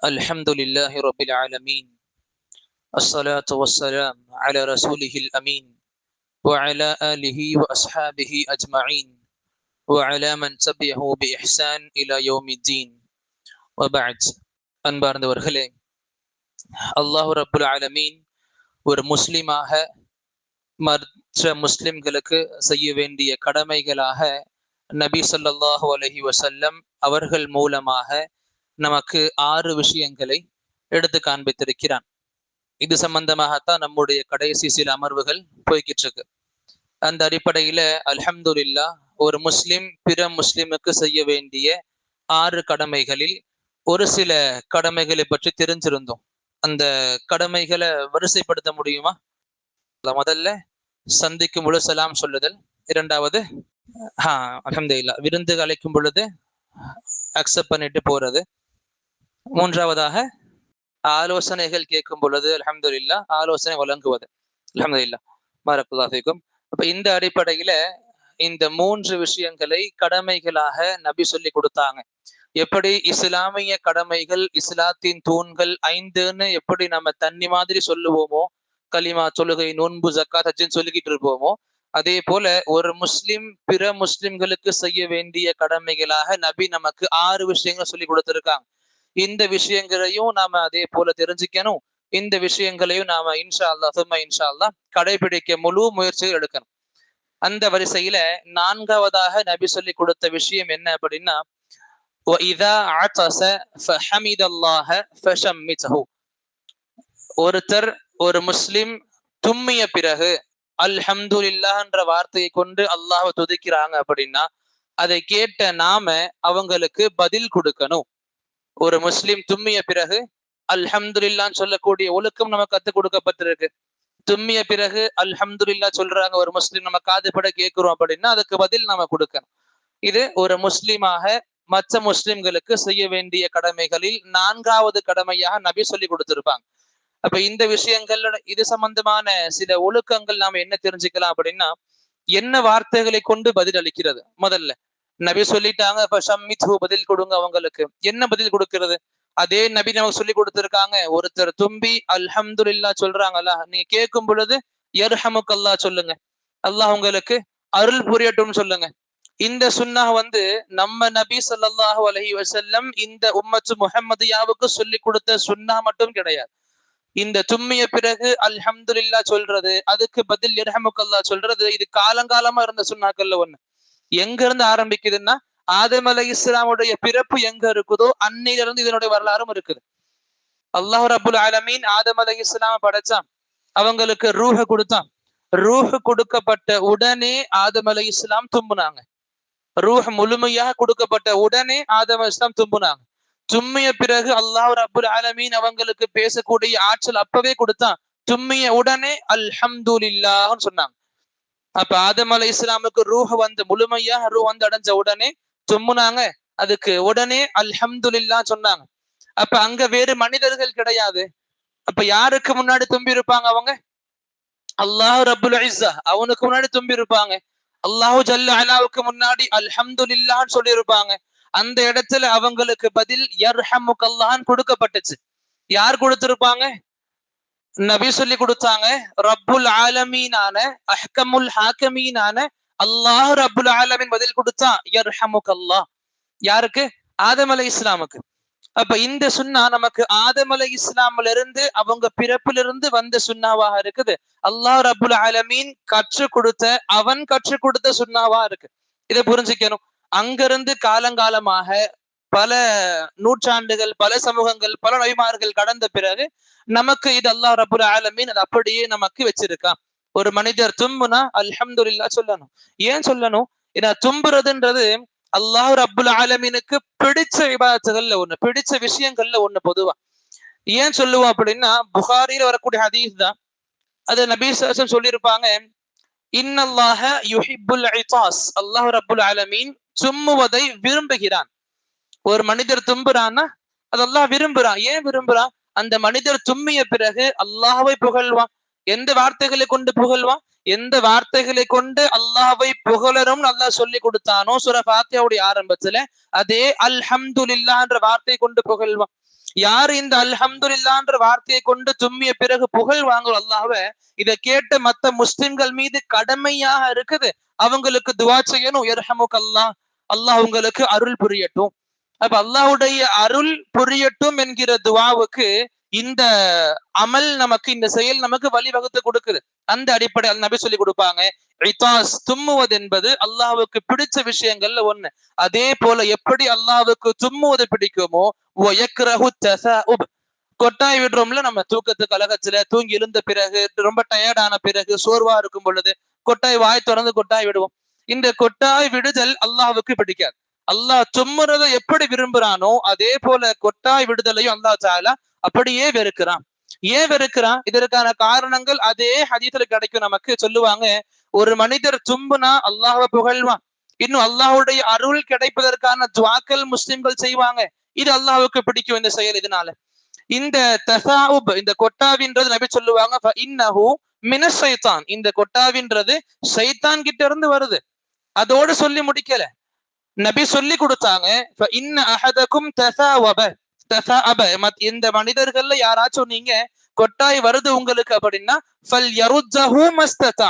الحمد لله رب العالمين. الصلاة والسلام على رسوله الأمين وعلى آله وأصحابه أجمعين وعلى من تبعه بإحسان إلى يوم الدين وبعد. அன்பார்ந்தவர்களே, அல்லாஹு ரப்புல் ஆலமீன் ஒரு முஸ்லிமாக மற்ற முஸ்லிம்களுக்கு செய்ய வேண்டிய கடமைகளாக நபி ஸல்லல்லாஹு அலைஹி வஸல்லம் அவர்கள் மூலமாக நமக்கு 6 விஷயங்களை எடுத்து காண்பித்திருக்கிறான். இது சம்பந்தமாகத்தான் நம்முடைய கடைசி சில அமர்வுகள் போய்கிட்டு இருக்கு. அந்த அடிப்படையில அல்ஹம்துலில்லாஹ், ஒரு முஸ்லிம் பிற முஸ்லிமுக்கு செய்ய வேண்டிய 6 கடமைகளில் ஒரு சில கடமைகளை பற்றி தெரிஞ்சிருந்தோம். அந்த கடமைகளை வரிசைப்படுத்த முடியுமா? முதல்ல சந்திக்கும் பொழுது சலாம் சொல்லுதல். இரண்டாவது அல்ஹம்துலில்லாஹ் விருந்து அழைக்கும் பொழுது அக்செப்ட் பண்ணிட்டு போறது. மூன்றாவதாக ஆலோசனைகள் கேட்கும் பொழுது அல்ஹம்துலில்லாஹ் ஆலோசனை வழங்குவது. அல்ஹம்துலில்லாஹ் பாரக்கல்லாஹு ஃபீக்கும். அப்ப இந்த அடிப்படையில இந்த 3 விஷயங்களை கடமைகளாக நபி சொல்லி கொடுத்தாங்க. எப்படி இஸ்லாமிய கடமைகள், இஸ்லாத்தின் தூண்கள் 5ன்னு எப்படி நம்ம தண்ணி மாதிரி சொல்லுவோமோ, கலிமா, தொழுகை, நோன்பு, ஜக்காத், ஹஜ்ஜுன்னு சொல்லிக்கிட்டு இருப்போமோ, அதே போல ஒரு முஸ்லிம் பிற முஸ்லிம்களுக்கு செய்ய வேண்டிய கடமைகளாக நபி நமக்கு 6 விஷயங்களை சொல்லி கொடுத்திருக்காங்க. இந்த விஷயங்களையும் நாம அதே போல தெரிஞ்சுக்கணும். இந்த விஷயங்களையும் நாம இன்ஷா அல்லாஹ் கடைபிடிக்க முழு முயற்சிகள் எடுக்கணும். அந்த வரிசையில 4வதாக நபி சொல்லி கொடுத்த விஷயம் என்ன அப்படின்னா, ஒருத்தர், ஒரு முஸ்லிம் தும்மிய பிறகு அல்ஹம்துலில்லாஹ் என்ற வார்த்தையை கொண்டு அல்லாஹ்வை துதிக்கிறாங்க அப்படின்னா, அதை கேட்ட நாம அவங்களுக்கு பதில் கொடுக்கணும். ஒரு முஸ்லிம் தும்மிய பிறகு அல்ஹம்துலில்லாஹ்னு சொல்லக்கூடிய ஒழுக்கம் நமக்கு கத்துக் கொடுக்கப்பட்டிருக்கு. தும்மிய பிறகு அல்ஹம்துலில்லாஹ் சொல்றாங்க ஒரு முஸ்லிம், நம்ம காதுபட கேட்கிறோம் அப்படின்னா அதுக்கு பதில் நம்ம கொடுக்கணும். இது ஒரு முஸ்லிமாக மற்ற முஸ்லிம்களுக்கு செய்ய வேண்டிய கடமைகளில் 4வது கடமையாக நபி சொல்லி கொடுத்திருப்பாங்க. அப்ப இந்த விஷயங்கள், இது சம்பந்தமான சில ஒழுக்கங்கள் நாம என்ன தெரிஞ்சுக்கலாம் அப்படின்னா, என்ன வார்த்தைகளை கொண்டு பதில் அளிக்கிறது. முதல்ல நபி சொல்லிட்டாங்க, பதில் கொடுங்க. அவங்களுக்கு என்ன பதில் கொடுக்கிறது? அதே நபி நமக்கு சொல்லி கொடுத்திருக்காங்க. ஒருத்தர் தும்பி அல்ஹம்துலில்லாஹ் சொல்றாங்கல்ல, நீங்க கேட்கும் பொழுது யர்ஹமுக்கல்லாஹ் சொல்லுங்க, அல்லாஹ் உங்களுக்கு அருள் புரியட்டும் சொல்லுங்க. இந்த சுன்னஹ் நம்ம நபி ஸல்லல்லாஹு அலைஹி வஸல்லம் இந்த உம்மத்து முஹம்மதியாவுக்கு சொல்லி கொடுத்த சுன்னஹ் மட்டும் கிடையாது. இந்த தும்மிய பிறகு அல்ஹம்துலில்லாஹ் சொல்றது, அதுக்கு பதில் யர்ஹமுக்கல்லாஹ் சொல்றது, இது காலங்காலமா இருந்த சுன்னாக்கள்ல ஒண்ணு. எங்க இருந்து ஆரம்பிக்குதுன்னா, ஆதம் அலைஹிஸ்ஸலாமுடைய பிறப்பு எங்க இருக்குதோ அன்னையிலிருந்து இதனுடைய வரலாறும் இருக்குது. அல்லாஹ் ரப்புல் ஆலமீன் ஆதம் அலைஹிஸ்ஸலாம படைச்சான், அவங்களுக்கு ரூஹ கொடுத்தான். ரூஹ் கொடுக்கப்பட்ட உடனே ஆதம் அலைஹிஸ்ஸலாம் தும்புனாங்க. ரூஹ் முழுமையாக கொடுக்கப்பட்ட உடனே ஆதம் அலைஹிஸ்ஸலாம் தும்புனாங்க. தும்மிய பிறகு அல்லாஹ் ரப்புல் ஆலமீன் அவங்களுக்கு பேசக்கூடிய ஆற்றல் அப்பவே கொடுத்தான். தும்மிய உடனே அல்ஹம்துலில்லாஹ்னு சொன்னாங்க. அப்ப ஆதம் அலைஹிஸ்ஸலாமுக்கு ரூஹ் முழுமையாக ரூஹ் அடைஞ்ச உடனே தும்முனாங்க. அதுக்கு உடனே அல்ஹம்துலில்லாஹ் சொன்னாங்க. அப்ப அங்க வேறு மனிதர்கள் கிடையாது. அப்ப யாருக்கு முன்னாடி தும்பி இருப்பாங்க? அவங்க அல்லாஹ் ரப்புல் இஸ்ஸா, அவனுக்கு முன்னாடி தும்பி இருப்பாங்க. அல்லாஹு ஜல்ல அலாவுக்கு முன்னாடி அல்ஹம்துலில்லாஹ்னு சொல்லி இருப்பாங்க. அந்த இடத்துல அவங்களுக்கு பதில் யர்ஹமுக்கல்லாஹ்னு கொடுக்கப்பட்டுச்சு. யார் கொடுத்திருப்பாங்க? நபி சொல்லி கொடுத்தாங்க. ரப்புல் ஆலமீனான, அஹ்கமுல் ஹாக்கமீனான அல்லாஹ் ரப்புல் ஆலமீன் பதில் கொடுத்தா யர்ஹமுக்கல்லாஹ். யாருக்கு? ஆதம் அலைஹிஸ்ஸலாமுக்கு. அப்ப இந்த சுன்னா நமக்கு ஆதம் அலைஹிஸ்ஸலாம்ல இருந்து, அவங்க பிறப்பிலிருந்து வந்த சுன்னாவாக இருக்குது. அல்லாஹ் ரப்புல் ஆலமீன் கற்றுக் கொடுத்த, அவன் கற்றுக் கொடுத்த சுன்னாவா இருக்கு. இதை புரிஞ்சுக்கணும். அங்கிருந்து காலங்காலமாக பல நூற்றாண்டுகள், பல சமூகங்கள், பல நபிமார்கள் கடந்த பிறகு நமக்கு இது அல்லாஹ் ரப்புல் ஆலமீன் அது அப்படியே நமக்கு வச்சிருக்கான். ஒரு மனிதர் தும்புனா அல்ஹம்துலில்லாஹ் சொல்லணும். ஏன் சொல்லணும்? ஏன்னா தும்புறதுன்றது அல்லாஹ் ரப்புல் ஆலமீனுக்கு பிடிச்ச இபாதத்துகள்ல ஒண்ணு, பிடிச்ச விஷயங்கள்ல ஒண்ணு. பொதுவா ஏன் சொல்லுவோம் அப்படின்னா, புகாரில வரக்கூடிய ஹதீஸ் தான். அது நபி ஸல்லல்லாஹு அலைஹி வஸல்லம் சொல்லியிருப்பாங்க, இன்னல்லாஹ யுஹிப்புல் இதாஸ், அல்லாஹ் ரப்புல் ஆலமீன் தும்முவதை விரும்புகிறான். ஒரு மனிதர் தும்புறான்னா அது அல்லாஹ் விரும்புறான். ஏன் விரும்புறான்? அந்த மனிதர் தும்மிய பிறகு அல்லாஹ்வை புகழ்வான். எந்த வார்த்தைகளை கொண்டு புகழ்வான்? எந்த வார்த்தைகளை கொண்டு அல்லாஹ்வை புகழரும் அல்லாஹ் சொல்லி கொடுத்தானோ சூரா ஃபாத்திஹாவுடைய ஆரம்பத்துல, அதே அல்ஹம்துலில்லாஹ் என்ற வார்த்தை கொண்டு புகழ்வான். யார் இந்த அல்ஹம்துலில்லான்ற வார்த்தையை கொண்டு தும்மிய பிறகு புகழ் வாங்குவோம் அல்லாஹ்வை, இதை கேட்ட மத்த முஸ்லிம்கள் மீது கடமையாக இருக்குது அவங்களுக்கு துவா செய்யணும். யர்ஹமுக்கல்லாஹ், அல்லாஹ் உங்களுக்கு அருள் புரியட்டும். அப்ப அல்லாஹ்வுடைய அருள் புரியட்டும் என்கிற துவாவுக்கு இந்த அமல் நமக்கு, இந்த செயல் நமக்கு வழிவகுத்து கொடுக்குது. அந்த அடிப்படையில் நபி சொல்லி கொடுப்பாங்க, இதாஸ் தும்முவது என்பது அல்லாஹ்வுக்கு பிடிச்ச விஷயங்கள்ல ஒண்ணு. அதே போல எப்படி அல்லாஹ்வுக்கு தும்முவது பிடிக்குமோ, கொட்டாய் விடுறோம்ல நம்ம தூக்கத்து கலகத்துல, தூங்கி எழுந்த பிறகு, ரொம்ப டயர்டான பிறகு, சோர்வா இருக்கும் பொழுது கொட்டாய் வாய் திறந்து கொட்டாய் விடுவோம். இந்த கொட்டாய் விடுதல் அல்லாஹ்வுக்கு பிடிக்காது. அல்லாஹ் தும்முறதை எப்படி விரும்புறானோ அதே போல கொட்டாய் விடுதலையும் அல்லாஹ் தஆலா அப்படியே வெறுக்கிறான். ஏன் வெறுக்கிறான்? இதற்கான காரணங்கள் அதே ஹதீஸ்ல கிடைக்கும். நமக்கு சொல்லுவாங்க, ஒரு மனிதர் தும்புனா அல்லாஹ்வை புகழ்வான். இன்னும் அல்லாஹ்வுடைய அருள் கிடைப்பதற்கான துவாக்கள் முஸ்லிம்கள் செய்வாங்க. இது அல்லாஹ்வுக்கு பிடிக்கும் இந்த செயல். இதனால இந்த தசாவுப், இந்த கொட்டாவின்றது நபி சொல்லுவாங்க, இன்னஹு மினஷ் ஷைத்தான், இந்த கொட்டாவின்றது ஷைத்தான் கிட்ட இருந்து வருது. அதோடு சொல்லி முடிக்கல, நபி சொல்லி கொடுத்தாங்க, இன்ன அஹதகும் தசாவப தசாஅப, இந்த மனிதர்கள்ல யாராச்சும் நீங்க கொட்டாய் வருது உங்களுக்கு அப்படின்னா, ஃபல் யருஜஹு மஸ்ததா,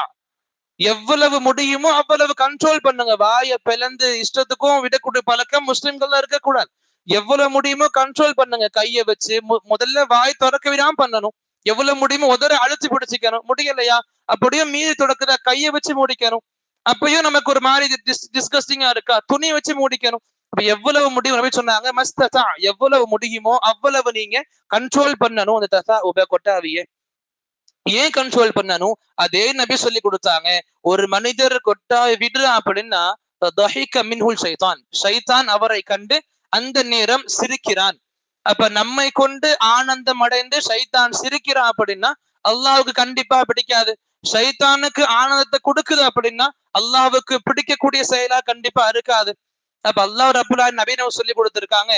எவ்வளவு முடியுமோ அவ்வளவு கண்ட்ரோல் பண்ணுங்க. வாயை பிளந்து இஷ்டத்துக்கும் விடக்கூடிய பழக்கம் முஸ்லிம்கள்லாம் இருக்கக்கூடாது. எவ்வளவு முடியுமோ கண்ட்ரோல் பண்ணுங்க. கையை வச்சு முதல்ல வாய் திறக்க விடாம பண்ணணும். எவ்வளவு முடியுமோ உதற அழுத்தி பிடிச்சிக்கணும். முடியலையா அப்படியும் மீறி தொடக்குதா, கையை வச்சு முடிக்கணும். அப்பயும் நமக்கு ஒரு மாதிரி டிஸ்கஸ்டிங்கா இருக்கா, துணியை வச்சு மூடிக்கணும். அப்ப எவ்வளவு முடியும் நபி சொன்னாங்க, மஸ்ததா, எவ்வளவு முடியுமோ அவ்வளவு நீங்க கண்ட்ரோல் பண்ணணும் அந்த தசா உப கொட்டாவிய. ஏன் கண்ட்ரோல் பண்ணணும்? அதே நபி சொல்லி கொடுத்தாங்க, ஒரு மனிதர் கொட்டாய் விடுறா அப்படின்னா மின்ஹுல் ஷைத்தான், ஷைத்தான் அவரை கண்டு அந்த நேரம் சிரிக்கிறான். அப்ப நம்மை கொண்டு ஆனந்தம் அடைந்து ஷைத்தான் சிரிக்கிறான் அப்படின்னா அல்லாஹ்வுக்கு கண்டிப்பா பிடிக்காது. ஷைத்தானுக்கு ஆனந்தத்தை கொடுக்குது அப்படின்னா அல்லாஹ்வுக்கு பிடிக்கக்கூடிய செயலா கண்டிப்பா இருக்காது. அப்ப அல்லாஹ் ரப்புல் ஆலமீன் நபி நம்ம சொல்லி கொடுத்திருக்காங்க,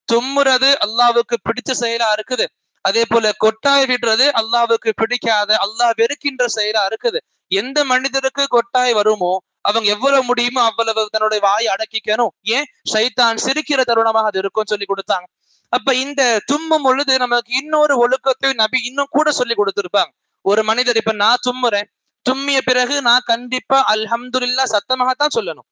தும்முறது அல்லாஹ்வுக்கு பிடிச்ச செயலா இருக்குது. அதே போல கொட்டாய் விடுறது அல்லாஹ்வுக்கு பிடிக்காத, அல்லாஹ் வெறுக்கின்ற செயலா இருக்குது. எந்த மனிதருக்கு கொட்டாய் வருமோ அவங்க எவ்வளவு முடியுமோ அவ்வளவு தன்னுடைய வாயை அடக்கிக்கணும். ஏன்? ஷைத்தான் சிரிக்கிற தருணமாக அது இருக்கும் சொல்லி கொடுத்தாங்க. அப்ப இந்த தும்மும் பொழுது நமக்கு இன்னொரு ஒழுக்கத்தை நபி இன்னும் கூட சொல்லி கொடுத்திருப்பாங்க. ஒரு மனிதர், இப்ப நான் தும்முறேன், தும்மிய பிறகு நான் கண்டிப்பா அல்ஹம்துலில்லாஹ் சத்தமாகத்தான் சொல்லணும்.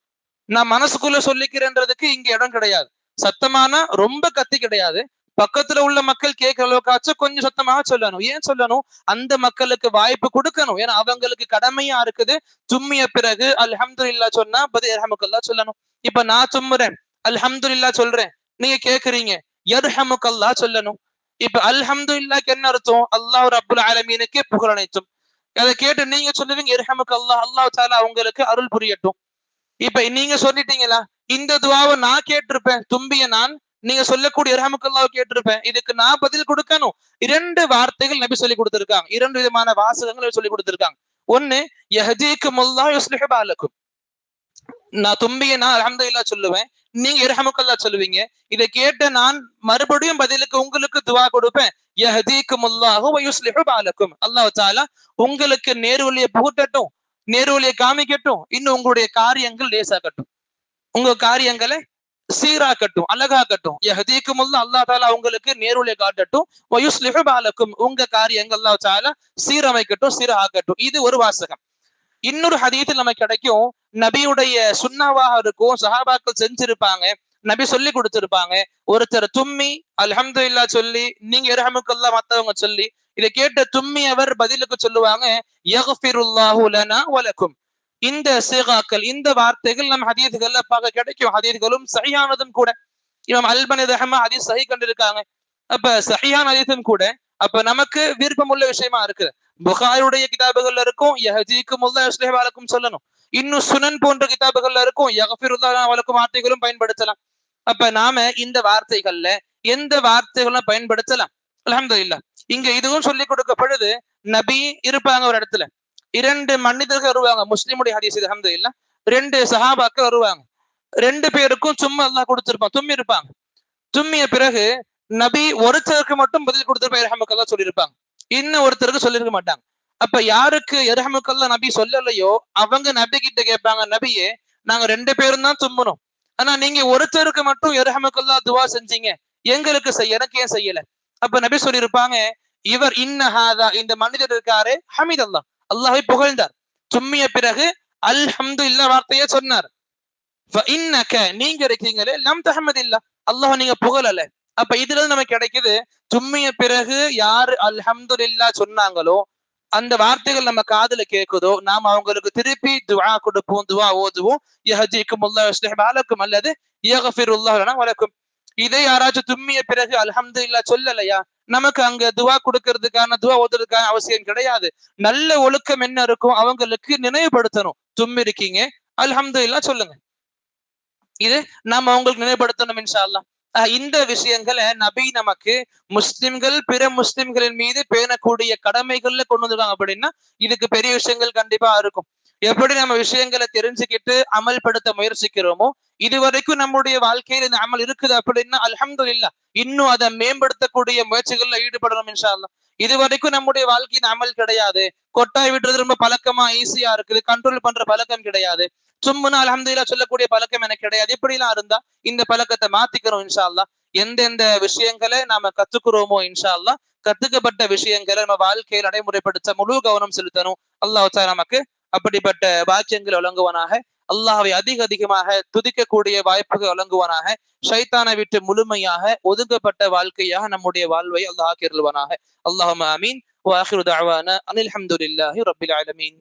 நான் மனசுக்குள்ள சொல்லிக்கிறேன்றதுக்கு இங்க இடம் கிடையாது. சத்தமானா ரொம்ப கத்தி கிடையாது, பக்கத்துல உள்ள மக்கள் கேட்கிற அளவுக்காச்சும் கொஞ்சம் சத்தமாக சொல்லணும். ஏன் சொல்லணும்? அந்த மக்களுக்கு வாய்ப்பு கொடுக்கணும். ஏன்னா அவங்களுக்கு கடமையா இருக்குது. தும்மிய பிறகு அல்ஹம்துலில்லாஹ் சொன்னா பதில் யர்ஹமுக்கல்லாஹ் சொல்லணும். இப்ப நான் தும்முறேன், அல்ஹம்துலில்லாஹ் சொல்றேன், நீங்க கேக்குறீங்க, யர்ஹமுக்கல்லாஹ் சொல்லணும். இப்ப அல்ஹம்துலில்லாஹ்க்கு என்ன அர்த்தம்? அல்லாஹ் ரப்புல் ஆலமீனுக்கு புகழ் அனைத்தும். அதை கேட்டு நீங்க சொல்லுவீங்க யர்ஹமுக்கல்லாஹ், அல்லாஹ் தஆலா உங்களுக்கு அருள் புரியட்டும். இப்ப நீங்க சொல்லிட்டீங்களா? இந்த துவாவை நான் கேட்டிருப்பேன், தும்பிய நான், நீங்க சொல்லக்கூடிய இரஹமுக்கல்லாஹ் கேட்டிருப்பேன். இதுக்கு நான் பதில் கொடுக்கணும். 2 வார்த்தைகள் நபி சொல்லி கொடுத்திருக்காங்க. 2 விதமான வாசகங்கள் சொல்லி கொடுத்திருக்காங்க. ஒண்ணு, யஹ்தீகுமுல்லாஹ் யுஸ்லிஹு பாலக்கும், நான் தும்பிய நான் அல்ஹம்துலில்லாஹ் சொல்லுவேன், நீங்க இரஹமுக்கல்லாஹ் சொல்லுவீங்க. இதை கேட்ட நான் மறுபடியும் பதிலுக்கு உங்களுக்கு துவா கொடுப்பேன், யஹ்தீகுமுல்லாஹு வ யுஸ்லிஹு பாலக்கும், அல்லாஹ் தஆலா உங்களுக்கு நேர்வழியை புகட்டட்டும், நேர்வழியை காமிக்கட்டும், இன்னும் உங்களுடைய காரியங்கள் லேசாகட்டும், உங்க காரியங்களை சீராக்கட்டும், அழகாக்கட்டும். யஹ்தீகுமுல்லாஹ், அல்லாஹ் தஆலா உங்களுக்கு நேர்வழியை காட்டட்டும், வ யுஸ்லிஹு பாலக்கும், உங்க காரியங்கள் அல்லாஹ் தஆலா சீரமைக்கட்டும், சீராக்கட்டும். இது ஒரு வாசகம். இன்னொரு ஹதீஸில் நமக்கு கிடைக்கும், நபியுடைய சுன்னாவாக இருக்கும், சஹாபாக்கள் செஞ்சிருப்பாங்க, நபி சொல்லி கொடுத்திருப்பாங்க. ஒருத்தர் தும்மி அல்ஹம்துலில்லாஹ் சொல்லி, நீங்க இரஹமுக்கல்லாஹ் மத்தவங்க சொல்லி, இதை கேட்ட தும்மியவர் பதிலுக்கு சொல்லுவாங்க, யக்ஃபிருல்லாஹு லனா வலக்கும். இந்த சிகாக்கள், இந்த வார்த்தைகள் நம்ம ஹதீஸ்கள்ல பார்க்க கிடைக்கும். ஹதீஸ்களும் சஹீஹானதும் கூட. இமாம் அல்பனி ரஹ்மஹுல்லாஹ் ஹதீஸ் சஹீஹ் கண்டிருக்காங்க. அப்ப சஹீஹான ஹதீஸும் கூட. அப்ப நமக்கு விருப்பமுள்ள விஷயமா இருக்கு. புகாரியுடைய கிதாபுகள்ல இருக்கும், யஹ்தீகுமுல்லாஹ் யுஸ்லிஹு பாலக்கும் சொல்லணும். இன்னும் சுனன் போன்ற கிதாபுகள்ல இருக்கும், யக்ஃபிருல்லாஹு லனா வலக்கும் வார்த்தைகளும் பயன்படுத்தலாம். அப்ப நாம இந்த வார்த்தைகள்ல எந்த வார்த்தைகளும் பயன்படுத்தலாம். அல்ஹம்துலில்லாஹ். இங்க இதுவும் சொல்லி கொடுக்கப்படுது. நபி இருப்பாங்க ஒரு இடத்துல, 2 மனிதர்கள் வருவாங்க. முஸ்லிமுடைய ஹதீஸ் இது, அல்ஹம்துலில்லாஹ். 2 சஹாபாக்கள் வருவாங்க. 2 பேருக்கும் சும்மா அல்லாஹ் கொடுத்திருப்பான், தும்மி இருப்பாங்க. தும்மிய பிறகு நபி ஒருத்தருக்கு மட்டும் பதில் கொடுத்திருப்பாங்க, இரஹமுக்கல்லாஹ் சொல்லியிருப்பாங்க. இன்னும் ஒருத்தருக்கு சொல்லியிருக்க மாட்டாங்க. அப்ப யாருக்கு இரஹமுக்கல்லாஹ் நபி சொல்லலையோ அவங்க நபி கிட்ட கேட்பாங்க, நபியே நாங்க 2 பேரும் தான் தும்பணும், ஆனா நீங்க ஒருத்தருக்கு மட்டும் இரஹமுக்கல்லாஹ் துவா செஞ்சீங்க, எங்களுக்கு செய்ய, எனக்கு ஏன் செய்யல? அப்ப நபி சொல்லியிருப்பாங்க, இவர் இன்னஹாதா, இந்த மனிதர் இருக்காரு, ஹமீத் அல்லாஹ், அல்லாஹை புகழ்ந்தார். தும்மிய பிறகு அல்ஹம்து இல்லா வார்த்தையே சொன்னார். நீங்க இருக்கீங்களே லம் தஹமதில்லா, அல்லாஹ் நீங்க புகழல. அப்ப இதுல இருந்து நமக்கு கிடைக்குது, தும்மிய பிறகு யாரு அல்ஹம்துலில்லா சொன்னாங்களோ, அந்த வார்த்தைகள் நம்ம காதுல கேக்குதோ, நாம் அவங்களுக்கு திருப்பி துஆ கொடுப்போம், துஆ ஓதுவோம். யஹ்திகுமுல்லாஹ் யுஸ்லிஹ் பாலக்கும் அல்லது யக்ஃபிருல்லாஹு லனா வலக்கும். இதை யாராச்சும் தும்மிய பிறகு அல்ஹம்துலில்லா சொல்லலையா, நமக்கு அங்க துஆ கொடுக்கறதுக்கான, துஆ ஓதுறதுக்கான அவசியம் கிடையாது. நல்ல ஒழுக்கம் என்ன இருக்கும், அவங்களுக்கு நினைவுபடுத்தணும். தும்மி இருக்கீங்க, அல்ஹம்துலில்லா சொல்லுங்க. இது நாம அவங்களுக்கு நினைவுபடுத்தணும் இன்ஷா அல்லாஹ். இந்த விஷயங்களை நபி நமக்கு முஸ்லிம்கள் பிற முஸ்லிம்களின் மீது பேணக்கூடிய கடமைகள்ல கொண்டு வந்திருக்காங்க. அப்படின்னா இதுக்கு பெரிய விஷயங்கள் கண்டிப்பா இருக்கும். எப்படி நம்ம விஷயங்களை தெரிஞ்சுக்கிட்டு அமல்படுத்த முயற்சிக்கிறோமோ, இதுவரைக்கும் நம்முடைய வாழ்க்கையில் இந்த அமல் இருக்குது அப்படின்னா அல்ஹம்துலில்லாஹ், இன்னும் அதை மேம்படுத்தக்கூடிய முயற்சிகள்ல ஈடுபடணும் இன்ஷா அல்லாஹ். இதுவரைக்கும் நம்முடைய வாழ்க்கையின் அமல் கிடையாது, கொட்டாய் விடுறது ரொம்ப பழக்கமா ஈஸியா இருக்குது, கண்ட்ரோல் பண்ற பழக்கம் கிடையாது, சும்முனா அல்ஹம்துலில்லாஹ் சொல்லக்கூடிய பழக்கம் எனக்கு கிடையாது, இப்படி எல்லாம் இருந்தா இந்த பழக்கத்தை மாத்திக்கிறோம் இன்ஷா அல்லாஹ். எந்தெந்த விஷயங்களை நாம கத்துக்கிறோமோ இன்ஷா அல்லாஹ், கத்துக்கப்பட்ட விஷயங்களை நம்ம வாழ்க்கையில் நடைமுறைப்படுத்த முழு கவனம் செலுத்தணும். அல்லாஹ் தஆலா நமக்கு அப்படிப்பட்ட பாக்கியங்கள் வழங்குவானாக. அல்லாஹ்வை அதிகமாக துதிக்கக்கூடிய வாய்ப்புகள் வழங்குவானாக. ஷைத்தானை விட்டு முழுமையாக ஒதுக்கப்பட்ட வாழ்க்கையாக நம்முடைய வாழ்வை அல்லாஹ் ஆக்கிருவானாக. அல்லாஹும்ம ஆமீன். வ ஆகிரு தஅவானா அனில் ஹம்துலில்லாஹி ரப்பில் ஆலமீன்.